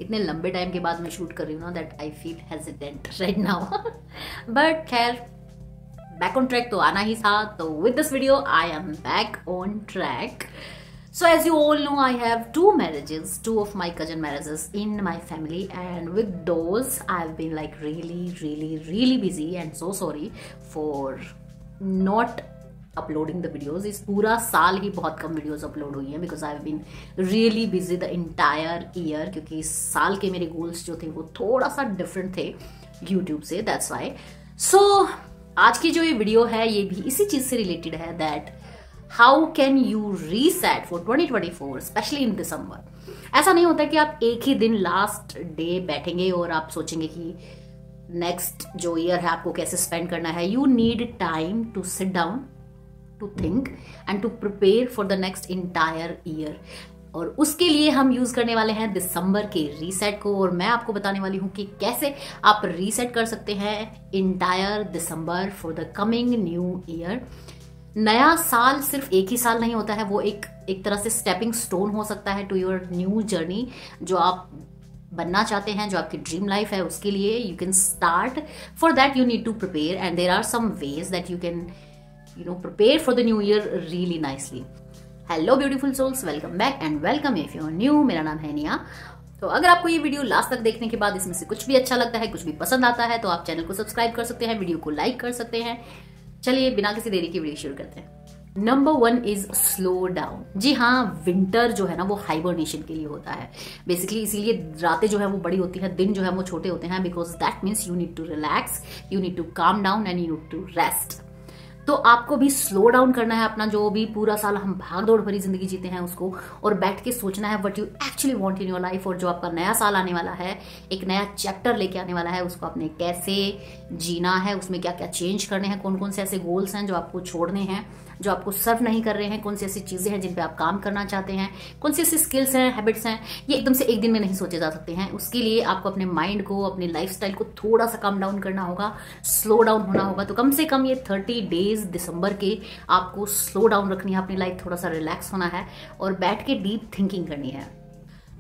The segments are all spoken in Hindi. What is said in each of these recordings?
इतने लंबे टाइम के बाद मैं शूट कर रही हूँ ना, that I feel hesitant right now. But खैर बैक ऑन ट्रैक तो आना ही था, तो with this video I am back on track. So as you all know, I have two marriages, two of my cousin marriages in my family, and with those I've been like really busy and so sorry for not uploading the videos. इस पूरा साल ही बहुत कम वीडियोस अपलोड हुई हैं because I've been really busy the entire year, क्योंकि इस साल के मेरे गोल्स जो थे वो थोड़ा सा डिफरेंट थे YouTube से, that's why. So आज की जो ये वीडियो है ये भी इसी चीज से रिलेटेड है, that how can you reset for 2024 specially in December. ऐसा नहीं होता कि आप एक ही दिन लास्ट डे बैठेंगे और आप सोचेंगे कि नेक्स्ट जो ईयर है आपको कैसे स्पेंड करना है. You need time to sit down, to think and to prepare for the next entire year. और उसके लिए हम यूज करने वाले हैं दिसंबर के रीसेट को, और मैं आपको बताने वाली हूं कि कैसे आप रीसेट कर सकते हैं entire December for the coming new year. नया साल सिर्फ एक ही साल नहीं होता है, वो एक तरह से स्टेपिंग स्टोन हो सकता है टू योर न्यू जर्नी. जो आप बनना चाहते हैं, जो आपकी ड्रीम लाइफ है, उसके लिए you can start. For that you need to prepare and there are some ways that you can prepare for the new year really nicely. Hello beautiful souls, welcome back and welcome if you are new. मेरा नाम है निया. तो अगर आपको ये वीडियो लास्ट तक देखने के बाद इसमें से कुछ भी अच्छा लगता है, कुछ भी पसंद आता है, तो आप चैनल को सब्सक्राइब कर सकते हैं, वीडियो को लाइक कर सकते हैं. चलिए बिना किसी देरी की वीडियो शुरू करते हैं. Number 1 is slow down. जी हाँ, विंटर जो है ना वो हाइबरनेशन के लिए होता है बेसिकली, इसीलिए रातें जो है वो बड़ी होती है, दिन जो है वो छोटे होते हैं, because that means you need to relax, you need to calm down and you need to rest. तो आपको भी स्लो डाउन करना है अपना, जो भी पूरा साल हम भाग दौड़ भरी जिंदगी जीते हैं उसको, और बैठ के सोचना है what you actually want in your life. और जो आपका नया साल आने वाला है, एक नया चैप्टर लेके आने वाला है, उसको आपने कैसे जीना है, उसमें क्या क्या चेंज करने हैं, कौन कौन से ऐसे गोल्स हैं जो आपको छोड़ने हैं, जो आपको सर्व नहीं कर रहे हैं, कौन सी ऐसी चीजें हैं जिन पे आप काम करना चाहते हैं, कौन सी ऐसी स्किल्स हैं, हैबिट्स हैं, ये एकदम से एक दिन में नहीं सोचे जा सकते हैं. उसके लिए आपको अपने माइंड को, अपने लाइफस्टाइल को थोड़ा सा कम डाउन करना होगा, स्लो डाउन होना होगा. तो कम से कम ये 30 डेज दिसंबर के आपको स्लो डाउन रखनी है अपनी लाइफ, थोड़ा सा रिलैक्स होना है और बैठ के डीप थिंकिंग करनी है.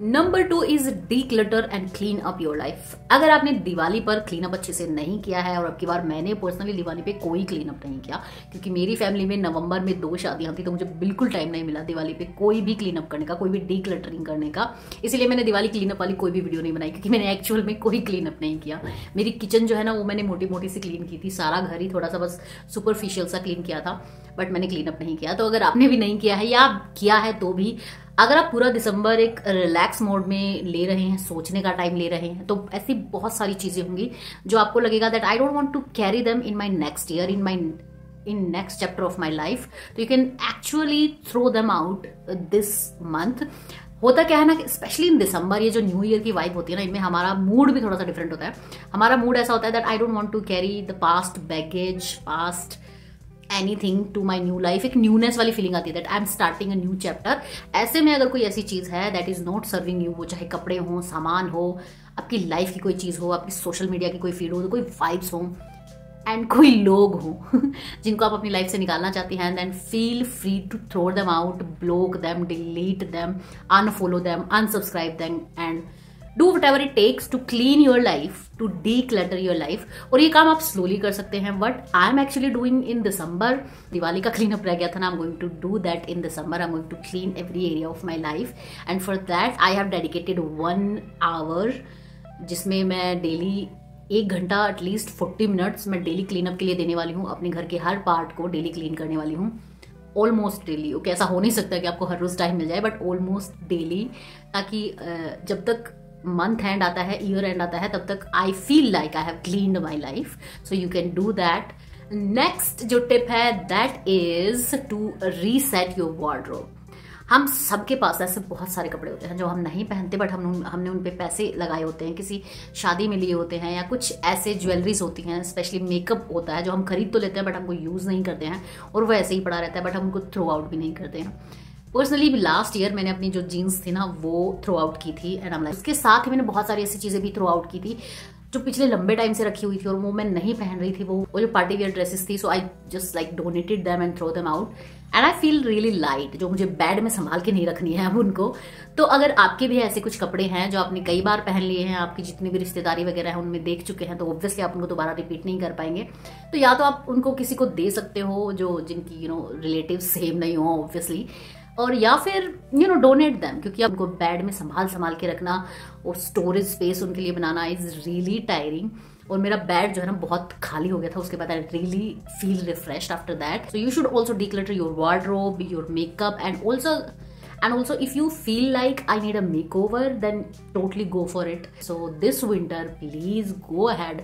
Number 2 is declutter and clean up your life. अगर आपने दिवाली पर क्लीन अप अच्छे से नहीं किया है, और अब की बार मैंने पर्सनली दिवाली पे कोई क्लीन अप नहीं किया, क्योंकि मेरी फैमिली में नवंबर में 2 शादियां थी, तो मुझे बिल्कुल टाइम नहीं मिला दिवाली पे कोई भी क्लीन अप करने का, कोई भी डीक्लटरिंग करने का. इसीलिए मैंने दिवाली क्लीन अप वाली कोई भी वीडियो नहीं बनाई, क्योंकि मैंने एक्चुअल में कोई क्लीन अप नहीं किया. मेरी किचन जो है ना वो मैंने मोटी मोटी सी क्लीन की थी, सारा घर ही थोड़ा सा बस सुपरफिशियल सा क्लीन किया था, बट मैंने क्लीन अप नहीं किया. तो अगर आपने भी नहीं किया है या किया है तो भी, अगर आप पूरा दिसंबर एक रिलैक्स मोड में ले रहे हैं, सोचने का टाइम ले रहे हैं, तो ऐसी बहुत सारी चीजें होंगी जो आपको लगेगा that I don't want to carry them in my next year, in next chapter of my life. तो you can actually throw them out this month. होता क्या है ना, स्पेशली इन दिसंबर, ये जो न्यू ईयर की वाइब होती है ना, इनमें हमारा मूड भी थोड़ा सा डिफरेंट होता है. हमारा मूड ऐसा होता है that I don't want to carry the past baggage, past anything to my new life. एक न्यूनेस वाली फीलिंग आती है that I am starting a new chapter. ऐसे में अगर कोई ऐसी चीज है that is not serving you, वो चाहे कपड़े हो, सामान हो, आपकी लाइफ की कोई चीज हो, आपकी सोशल मीडिया की कोई फीड हो, कोई वाइब्स हो एंड कोई लोग हो जिनको आप अपनी लाइफ से निकालना चाहती हैं, then feel free to throw them out, block them, delete them, unfollow them, unsubscribe them and do whatever it takes to clean your life, to declutter your life. और ये काम आप स्लोली कर सकते हैं. What I am actually doing in December, Diwali का क्लीन अप रह गया था ना, I'm going to do that in December. I'm going to clean every area of my life, and for that I have dedicated 1 hour, जिसमें मैं डेली 1 घंटा एटलीस्ट 40 मिनट्स मैं डेली क्लीन अप के लिए देने वाली हूँ. अपने घर के हर पार्ट को डेली क्लीन करने वाली हूँ, ऑलमोस्ट डेली. ओके, ऐसा हो नहीं सकता कि आपको हर रोज टाइम मिल जाए, बट ऑलमोस्ट डेली, ताकि जब तक मंथ एंड आता है, ईयर एंड आता है, तब तक I feel like I have cleaned my life. So you can do that. Next जो टिप है that is to reset your wardrobe. हम सबके पास ऐसे बहुत सारे कपड़े होते हैं जो हम नहीं पहनते, बट हमने उन पे पैसे लगाए होते हैं, किसी शादी में लिए होते हैं, या कुछ ऐसे ज्वेलरीज होती हैं, स्पेशली मेकअप होता है जो हम खरीद तो लेते हैं बट हमको यूज नहीं करते हैं, और वो ऐसे ही पड़ा रहता है, बट हम उनको थ्रो आउट भी नहीं करते हैं. पर्सनली लास्ट ईयर मैंने अपनी जो जीन्स थी ना वो थ्रो आउट की थी, एंड उसके साथ ही मैंने बहुत सारी ऐसी चीजें भी थ्रो आउट की थी जो पिछले लंबे टाइम से रखी हुई थी और वो मैं नहीं पहन रही थी, वो जो पार्टी वियर ड्रेसेस थी, so I just like donated them and throw them out and I feel really light, जो मुझे बेड में संभाल के नहीं रखनी है अब उनको। तो अगर आपके भी ऐसे कुछ कपड़े हैं जो आपने कई बार पहन लिए हैं, आपकी जितनी भी रिश्तेदारी वगैरह है उनमें देख चुके हैं, तो ऑब्वियसली आप उनको दोबारा रिपीट नहीं कर पाएंगे। तो या तो आप उनको किसी को दे सकते हो जो जिनकी रिलेटिव सेम नहीं हो ऑब्वियसली, और या फिर डोनेट देम, क्योंकि आप उनको बेड में संभाल के रखना और स्टोरेज स्पेस उनके लिए बनाना इज रियली टायरिंग। और मेरा बेड जो है ना बहुत खाली हो गया था, उसके बाद I really feel refreshed after that. So you should also declutter your wardrobe, your makeup, and also if you feel like I need a makeover, then totally go for it. So this winter, please go ahead,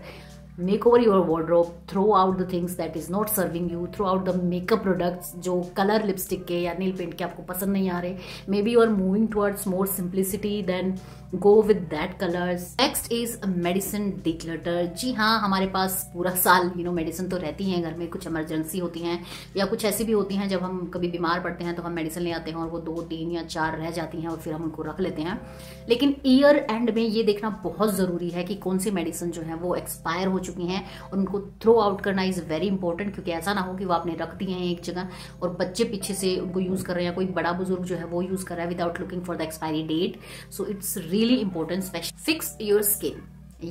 make over your wardrobe, throw out the things that is not serving you, throw out the makeup products जो कलर लिपस्टिक के या नील पेंट के आपको पसंद नहीं आ रहे, maybe you are moving towards more simplicity, then go with that colors. Next is medicine declutter. जी हाँ, हमारे पास पूरा साल मेडिसिन तो रहती हैं घर में, कुछ इमरजेंसी होती हैं या कुछ ऐसी भी होती हैं जब हम कभी बीमार पड़ते हैं तो हम मेडिसिन ले आते हैं और वो 2, 3 या 4 रह जाती हैं और फिर हम उनको रख लेते हैं। लेकिन ईयर एंड में ये देखना बहुत ज़रूरी है कि कौन सी मेडिसिन जो है वो एक्सपायर हो चुकी हैं, उनको थ्रो आउट करना इज़ वेरी इंपॉर्टेंट, क्योंकि ऐसा ना हो कि वो आपने रख दी हैं एक जगह और बच्चे पीछे से उनको यूज़ कर रहे हैं, कोई बड़ा बुजुर्ग जो है वो यूज़ कर रहा है without looking for the expiry date. So it's really important. Fix your skin.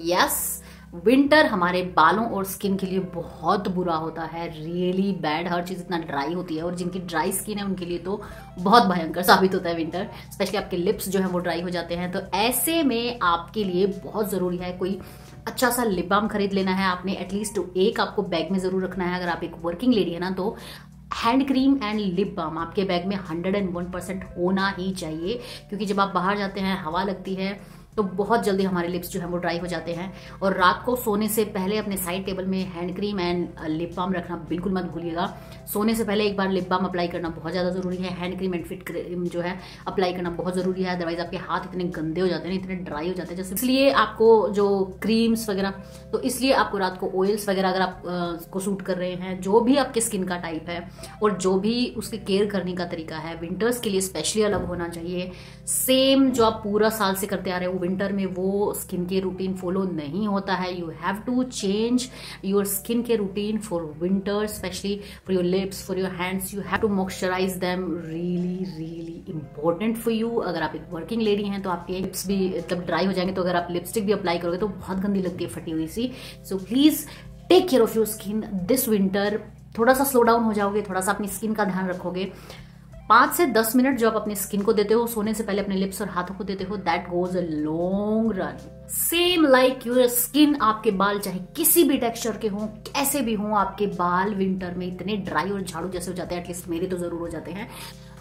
Yes, winter हमारे बालों और स्किन के लिए बहुत बुरा होता है, रियली बैड। हर चीज़ इतना ड्राई होती है और जिनकी ड्राई स्किन है उनके लिए तो बहुत भयंकर साबित होता है विंटर, स्पेशली आपके लिप्स जो है वो ड्राई हो जाते हैं। तो ऐसे में आपके लिए बहुत ज़रूरी है कोई अच्छा सा लिप बाम खरीद लेना है आपने, एटलीस्ट एक आपको बैग में ज़रूर रखना है। अगर आप एक वर्किंग लेडी है ना, तो hand cream and lip balm आपके बैग में 101% होना ही चाहिए, क्योंकि जब आप बाहर जाते हैं, हवा लगती है, तो बहुत जल्दी हमारे लिप्स जो है वो ड्राई हो जाते हैं। और रात को सोने से पहले अपने साइड टेबल में hand cream and lip balm रखना बिल्कुल मत भूलिएगा। सोने से पहले एक बार लिप बाम अप्लाई करना बहुत ज़्यादा ज़रूरी है। Hand cream and fit cream जो है अप्लाई करना बहुत ज़रूरी है, अदरवाइज आपके हाथ इतने गंदे हो जाते हैं, इतने ड्राई हो जाते हैं जैसे। इसलिए आपको जो क्रीम्स वगैरह, तो इसलिए आपको रात को ऑयल्स वगैरह अगर आप को सूट कर रहे हैं, जो भी आपके स्किन का टाइप है और जो भी उसकी केयर करने का तरीका है, विंटर्स के लिए स्पेशली अलग होना चाहिए। सेम जो आप पूरा साल से करते आ रहे हो, विंटर में वो स्किन केयर रूटीन फॉलो नहीं होता है। You have to change your skin care routine for winter, specially for your lips, for your hands. You have to moisturise them, really really important for you. अगर आप एक वर्किंग लेडी हैं तो आपके लिप्स भी मतलब ड्राई हो जाएंगे, तो अगर आप लिपस्टिक भी अप्लाई करोगे तो बहुत गंदी लगती है, फटी हुई सी। So please take care of your skin this winter. थोड़ा सा स्लो डाउन हो जाओगे, थोड़ा सा अपनी स्किन का ध्यान रखोगे, 5 से 10 मिनट जो आप अपनी स्किन को देते हो सोने से पहले अपने लिप्स और हाथों को देते हो, that goes a long run. Same like your skin, आपके बाल चाहे किसी भी टेक्सचर के हों, कैसे भी हों, आपके बाल विंटर में इतने ड्राई और झाड़ू जैसे हो जाते हैं, एटलीस्ट मेरे तो जरूर हो जाते हैं।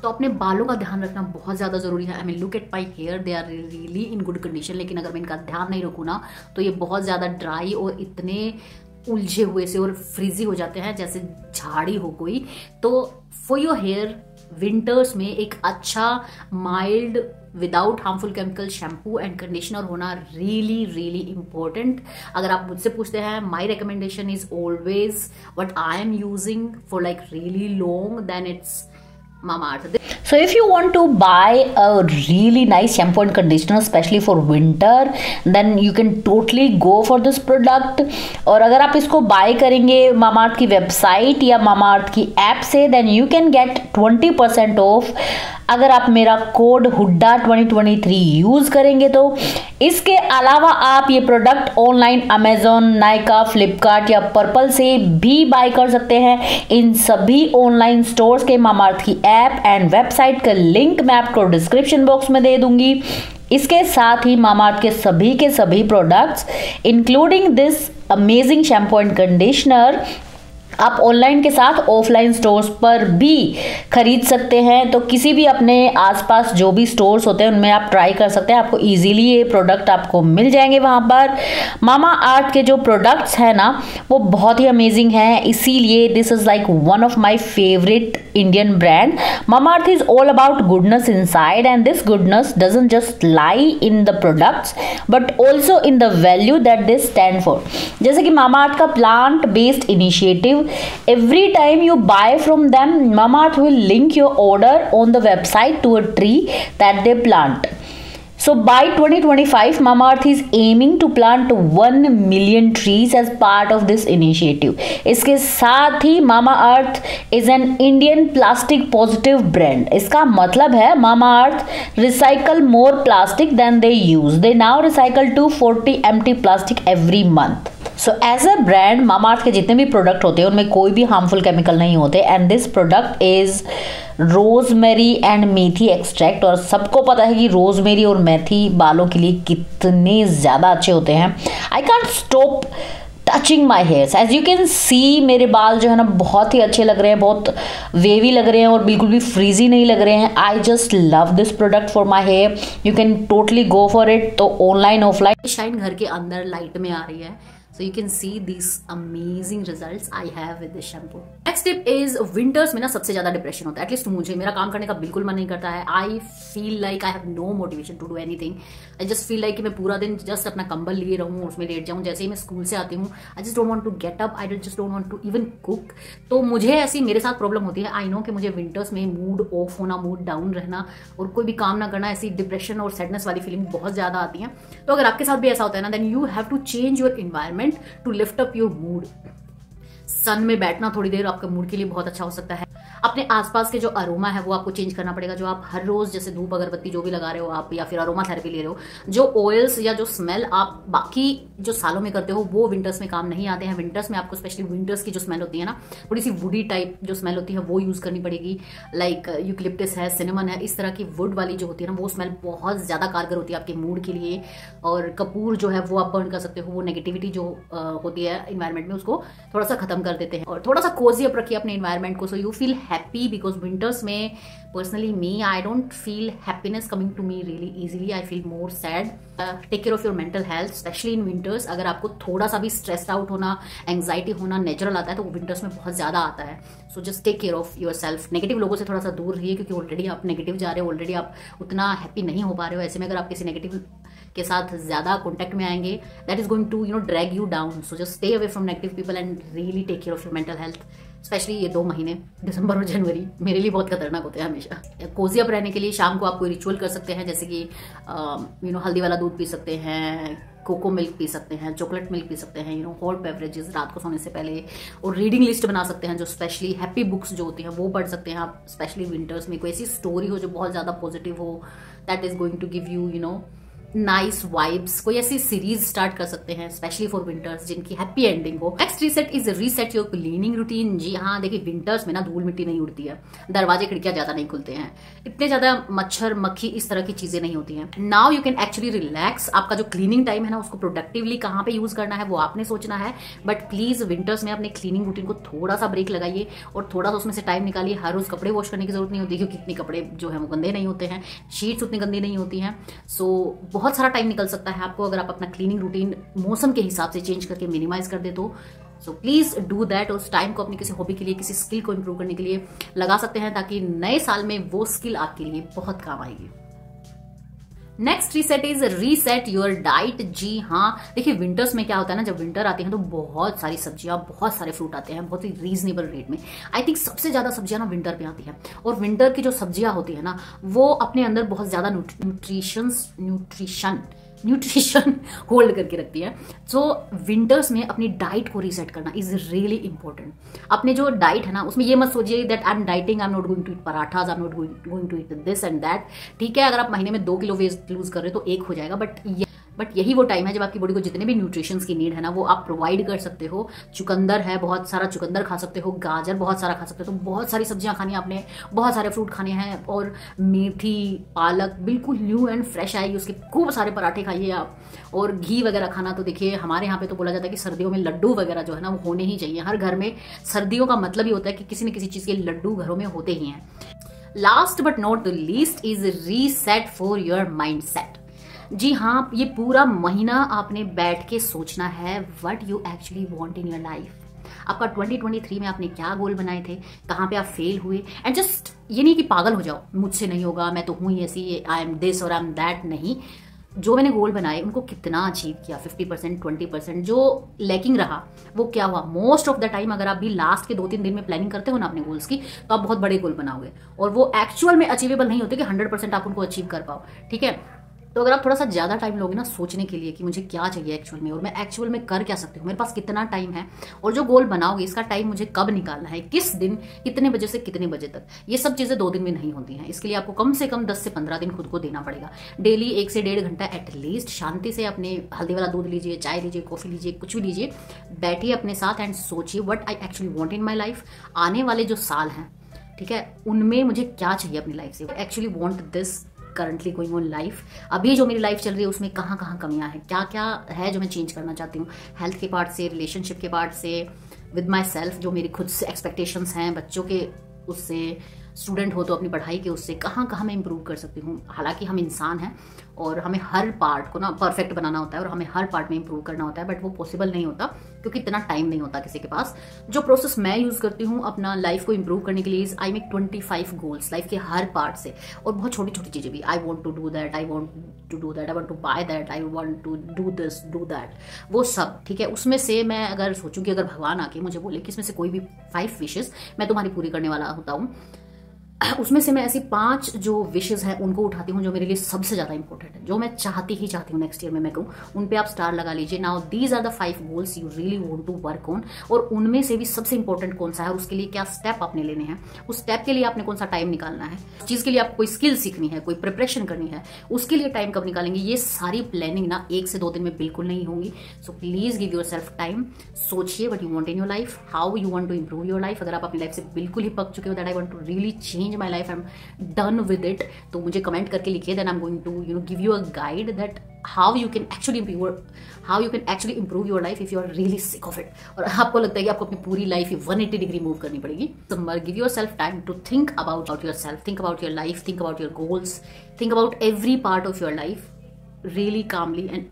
तो अपने बालों का ध्यान रखना बहुत ज़्यादा ज़रूरी है। I mean look at my hair, they are really in good condition, लेकिन अगर मैं इनका ध्यान नहीं रखूँ ना तो ये बहुत ज़्यादा ड्राई और इतने उलझे हुए से और फ्रीजी हो जाते हैं जैसे झाड़ी हो कोई। तो फॉर योर हेयर विंटर्स में एक अच्छा mild without harmful chemical shampoo and conditioner होना रियली रियली इंपॉर्टेंट। अगर आप मुझसे पूछते हैं, my recommendation is always what I am using for like really long, then it's Mamaearth. So if you want to buy a really nice shampoo and conditioner especially for winter, then you can totally go for this product. और अगर आप इसको बाय करेंगे Mamaearth की वेबसाइट या Mamaearth की ऐप से, then you can get 20% of अगर आप मेरा कोड हुड्डा 2023 यूज करेंगे तो। इसके अलावा आप ये product online Amazon, Nykaa, Flipkart या पर्पल से भी बाय कर सकते हैं। इन सभी ऑनलाइन स्टोर्स के Mamaearth की ऐप एंड वेबसाइट का लिंक मैं आपको डिस्क्रिप्शन बॉक्स में दे दूंगी। इसके साथ ही Mamaearth के सभी products including this amazing shampoo and conditioner आप ऑनलाइन के साथ ऑफलाइन स्टोर्स पर भी खरीद सकते हैं। तो किसी भी अपने आसपास जो भी स्टोर्स होते हैं उनमें आप ट्राई कर सकते हैं, आपको इजीली ये प्रोडक्ट आपको मिल जाएंगे वहाँ पर। Mamaearth के जो प्रोडक्ट्स हैं ना वो बहुत ही अमेजिंग हैं, इसीलिए this is like one of my favourite Indian brand. Mamaearth is all about goodness inside and this goodness doesn't just lie in the products but also in the value that they stand for. जैसे कि Mamaearth का plant based initiative, every time you buy from them, Mamaearth will link your order on the website to a tree that they plant. So by 2025, Mamaearth is aiming to plant 1 million trees as part of this initiative. इसके साथ ही Mamaearth is an Indian plastic positive brand. इसका मतलब है Mamaearth recycle more plastic than they use. They now recycle 240 empty plastic every month. So as a brand Mamaearth के जितने भी प्रोडक्ट होते हैं उनमें कोई भी हार्मफुल केमिकल नहीं होते and this product is rosemary and methi extract. और सबको पता है कि रोजमेरी और मेथी बालों के लिए कितने ज़्यादा अच्छे होते हैं। I can't stop touching my hairs, as you can see मेरे बाल जो है ना बहुत ही अच्छे लग रहे हैं, बहुत वेवी लग रहे हैं और बिल्कुल भी फ्रीजी नहीं लग रहे हैं। I just love this product for my hair, you can totally go for it. तो ऑनलाइन ऑफलाइन शाइन घर के अंदर लाइट में आ रही है, so you can see these amazing results I have with this shampoo. Next tip is winters में ना सबसे ज्यादा डिप्रेशन होता है, एटलीस्ट मुझे, मेरा काम करने का बिल्कुल मन नहीं करता है। I feel like I have no motivation to do anything. I just feel like कि मैं पूरा दिन जस्ट अपना कंबल लिए रहूँ, उसमें लेट जाऊँ। जैसे ही मैं स्कूल से आती हूँ I just don't want to get up, I just don't want to even cook. तो मुझे ऐसी मेरे साथ प्रॉब्लम होती है। आई नो कि मुझे विंटर्स में मूड ऑफ होना, मूड डाउन रहना और कोई भी काम ना करना, ऐसी डिप्रेशन और सैडनेस वाली फीलिंग बहुत ज्यादा आती है। तो अगर आपके साथ भी ऐसा होता है ना, then you have to change your environment to lift up your mood. Sun में बैठना थोड़ी देर आपके मूड के लिए बहुत अच्छा हो सकता है। अपने आसपास के जो अरोमा है वो आपको चेंज करना पड़ेगा। जो आप हर रोज जैसे धूप अगरबत्ती जो भी लगा रहे हो आप, या फिर अरोमा थेरेपी ले रहे हो, जो ऑयल्स या जो स्मेल आप बाकी जो सालों में करते हो वो विंटर्स में काम नहीं आते हैं। विंटर्स में आपको स्पेशली विंटर्स की जो स्मेल होती है ना, थोड़ी सी वुडी टाइप जो स्मेल होती है वो यूज करनी पड़ेगी। लाइक यूकलिप्टस है, सिनेमन है, इस तरह की वुड वाली जो होती है ना वो स्मेल बहुत ज्यादा कारगर होती है आपके मूड के लिए। और कपूर जो है वो आप बर्न कर सकते हो, वो नेगेटिविटी जो होती है इन्वायरमेंट में उसको थोड़ा सा खत्म कर देते हैं। और थोड़ा सा कोजी अप रखिए अपने इन्वायरमेंट को, so you feel happy. Because winters में personally me I don't feel happiness coming to me really easily, I feel more sad. Take care of your mental health, specially in winters. अगर आपको थोड़ा सा भी स्ट्रेस्ड आउट होना, एंग्जाइटी होना नेचुरल आता है तो वो विंटर्स में बहुत ज्यादा आता है। So just take care of yourself. Negative लोगों से थोड़ा सा दूर रहिए, क्योंकि ऑलरेडी आप नेगेटिव जा रहे हो, ऑलरेडी आप उतना हैप्पी नहीं हो पा रहे हो। ऐसे में अगर आप किसी नेगेटिव के साथ ज्यादा कॉन्टेक्ट में आएंगे, that is going to drag you down. So just stay away from negative people and really take care of your mental health. Specially ये 2 महीने दिसंबर और जनवरी मेरे लिए बहुत खतरनाक होते हैं हमेशा। कोजी अप रहने के लिए शाम को आप कोई रिचुअल कर सकते हैं, जैसे कि हल्दी वाला दूध पी सकते हैं, कोको मिल्क पी सकते हैं, चॉकलेट मिल्क पी सकते हैं, हॉट बेवरेजेस रात को सोने से पहले। और रीडिंग लिस्ट बना सकते हैं, जो स्पेशली हैप्पी बुक्स जो होती हैं वो पढ़ सकते हैं आप। स्पेशली विंटर्स में कोई ऐसी स्टोरी हो जो बहुत ज्यादा पॉजिटिव हो, that is going to give you nice vibes. कोई ऐसी सीरीज स्टार्ट कर सकते हैं स्पेशली फॉर विंटर्स जिनकी हैप्पी एंडिंग हो। Next reset is reset your cleaning routine. जी हाँ, देखिए विंटर्स में ना धूल मिट्टी नहीं उड़ती है, दरवाजे खिड़कियां ज्यादा नहीं खुलते हैं, इतने ज्यादा मच्छर मक्खी इस तरह की चीजें नहीं होती हैं। Now you can actually relax. आपका जो क्लीनिंग टाइम है ना उसको प्रोडक्टिवली कहाँ पे यूज करना है वो आपने सोचना है। बट प्लीज विंटर्स में अपने क्लीनिंग रूटीन को थोड़ा सा ब्रेक लगाइए और थोड़ा सा उसमें से टाइम निकालिए। हर रोज कपड़े वॉश करने की जरूरत नहीं होती, क्योंकि इतने कपड़े जो है वो गंदे नहीं होते हैं, शीट्स उतनी गंदी नहीं होती हैं। सो बहुत सारा टाइम निकल सकता है आपको अगर आप अपना क्लीनिंग रूटीन मौसम के हिसाब से चेंज करके मिनिमाइज कर दे तो। So please do that. उस टाइम को अपनी किसी हॉबी के लिए, किसी स्किल को इंप्रूव करने के लिए लगा सकते हैं, ताकि नए साल में वो स्किल आपके लिए बहुत काम आएगी। Next reset is reset your diet. जी हाँ, देखिए विंटर्स में क्या होता है ना, जब विंटर आते हैं तो बहुत सारी सब्जियां, बहुत सारे फ्रूट आते हैं बहुत ही रीजनेबल रेट में। आई थिंक सबसे ज्यादा सब्जियां ना विंटर पे आती हैं, और विंटर की जो सब्जियां होती है ना वो अपने अंदर बहुत ज्यादा न्यूट्रिशन होल्ड करके रखती है। सो विंटर्स में अपनी डाइट को रीसेट करना इज रियली इंपॉर्टेंट। अपने जो डाइट है ना उसमें ये मत सोचिए that I am dieting, I am not going to eat parathas, I am not going to eat this and that. ठीक है, अगर आप महीने में 2 किलो वेट लूज कर रहे हो तो 1 हो जाएगा, बट यही वो टाइम है जब आपकी बॉडी को जितने भी न्यूट्रिशंस की नीड है ना वो आप प्रोवाइड कर सकते हो। चुकंदर है, बहुत सारा चुकंदर खा सकते हो, गाजर बहुत सारा खा सकते हो, तो बहुत सारी सब्जियां खानी है आपने, बहुत सारे फ्रूट खाने हैं। और मेथी, पालक बिल्कुल न्यू एंड फ्रेश आएगी, उसके खूब सारे पराठे खाइए आप। और घी वगैरह खाना, तो देखिए हमारे यहाँ पे तो बोला जाता है कि सर्दियों में लड्डू वगैरह जो है ना वो होने ही चाहिए हर घर में। सर्दियों का मतलब ही होता है कि किसी न किसी चीज के लड्डू घरों में होते ही हैं। Last but not the least is reset for your mind set. जी हाँ, ये पूरा महीना आपने बैठ के सोचना है what you actually want in your life. आपका 2023 में आपने क्या गोल बनाए थे, कहाँ पे आप फेल हुए, एंड जस्ट ये नहीं कि पागल हो जाओ मुझसे नहीं होगा, मैं तो हूँ ही ऐसी, आई एम दिस और आई एम दैट। नहीं, जो मैंने गोल बनाए उनको कितना अचीव किया, 50%, 20%, जो लैकिंग रहा वो क्या हुआ। मोस्ट ऑफ द टाइम अगर आप भी लास्ट के 2-3 दिन में प्लानिंग करते हो ना अपने गोल्स की, तो आप बहुत बड़े गोल बनाओगे और वो एक्चुअल में अचीवेबल नहीं होते कि 100% आप उनको अचीव कर पाओ। ठीक है, तो अगर आप थोड़ा सा ज़्यादा टाइम लोगे ना सोचने के लिए कि मुझे क्या चाहिए एक्चुअल में और मैं एक्चुअल में कर क्या सकती हूँ, मेरे पास कितना टाइम है, और जो गोल बनाओगे इसका टाइम मुझे कब निकालना है, किस दिन, कितने बजे से कितने बजे तक, ये सब चीज़ें 2 दिन में नहीं होती हैं। इसके लिए आपको कम से कम 10 से 15 दिन खुद को देना पड़ेगा। डेली 1 से 1.5 घंटा एटलीस्ट शांति से अपने हल्दी वाला दूध लीजिए, चाय लीजिए, कॉफ़ी लीजिए, कुछ भी लीजिए, बैठिए अपने साथ एंड सोचिए what I actually want in my life. आने वाले जो साल हैं, ठीक है, उनमें मुझे क्या चाहिए अपनी लाइफ से, actually want this currently going on life. अभी जो मेरी लाइफ चल रही है उसमें कहाँ कहाँ कमियां हैं, क्या क्या है जो मैं चेंज करना चाहती हूँ, हेल्थ के पार्ट से, रिलेशनशिप के पार्ट से, विद माई सेल्फ, जो मेरी खुद से एक्सपेक्टेशंस हैं, बच्चों के उससे, स्टूडेंट हो तो अपनी पढ़ाई के उससे, कहाँ कहाँ मैं इंप्रूव कर सकती हूँ। हालांकि हम इंसान हैं और हमें हर पार्ट को ना परफेक्ट बनाना होता है और हमें हर पार्ट में इंप्रूव करना होता है, बट वो पॉसिबल नहीं होता क्योंकि इतना टाइम नहीं होता किसी के पास। जो प्रोसेस मैं यूज़ करती हूँ अपना लाइफ को इंप्रूव करने के लिए, आई मेक 25 गोल्स लाइफ के हर पार्ट से, और बहुत छोटी छोटी चीज़ें भी। I want to do that, I want to do that, I want to buy that, I want to do this, do that, वो सब, ठीक है। उसमें से मैं अगर सोचूं कि अगर भगवान आके मुझे बोले कि इसमें से कोई भी 5 विशेस मैं तुम्हारी पूरी करने वाला होता हूँ, उसमें से मैं ऐसी 5 जो विशेस हैं उनको उठाती हूँ जो मेरे लिए सबसे ज़्यादा इंपॉर्टेंट है, जो मैं चाहती हूँ नेक्स्ट ईयर में मैं कहूँ, उन पे आप स्टार लगा लीजिए। Now these are the 5 goals you really want to work on, और उनमें से भी सबसे इंपॉर्टेंट कौन सा है, उसके लिए क्या स्टेप आपने लेने हैं, उस स्टेप के लिए आपने कौन सा टाइम निकालना है, उस चीज़ के लिए आपको कोई स्किल सीखनी है, कोई प्रिपरेशन करनी है, उसके लिए टाइम कब निकालेंगे। ये सारी प्लानिंग ना 1 से 2 दिन में बिल्कुल नहीं होंगी। So please give yourself time, सोचिए what you want in your life, how you want to improve your life. अगर आप अपनी लाइफ से बिल्कुल ही पक चुके हो that I want to really change my life, I am done with it, तो मुझे कमेंट करके लिखिए, then I am going to give you a guide that how you can actually improve your life if you are really sick of it, और आपको लगता है कि आपको अपनी पूरी लाइफ 180 डिग्री मूव करनी पड़ेगी। तो give yourself time to think about yourself, think about your life, think about your goals, think about every part of your life really calmly and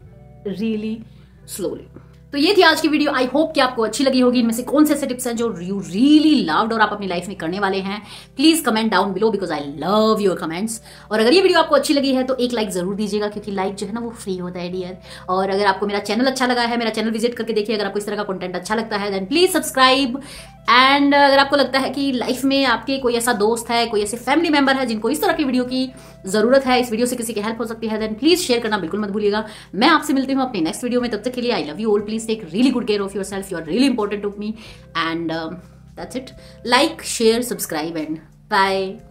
really slowly. तो ये थी आज की वीडियो, आई होप कि आपको अच्छी लगी होगी। इनमें से कौन से ऐसे टिप्स हैं जो यू रियली लव्ड और आप अपनी लाइफ में करने वाले हैं, please comment down below because I love your comments. और अगर ये वीडियो आपको अच्छी लगी है तो एक लाइक जरूर दीजिएगा, क्योंकि लाइक जो है ना वो फ्री होता है डियर। और अगर आपको मेरा चैनल अच्छा लगा है, मेरा चैनल विजिट करके देखिए, अगर आपको इस तरह का कंटेंट अच्छा लगता है देन प्लीज सब्सक्राइब। एंड अगर आपको लगता है कि लाइफ में आपके कोई ऐसा दोस्त है, कोई ऐसे फैमिली मेंबर है जिनको इस तरह की वीडियो की जरूरत है, इस वीडियो से किसी की हेल्प हो सकती है, देन प्लीज शेयर करना बिल्कुल मत भूलिएगा। मैं आपसे मिलती हूँ अपने नेक्स्ट वीडियो में, तब तक के लिए I love you all, please take really good care of yourself, you are really important to me, and that's it. Like, share, subscribe, and bye.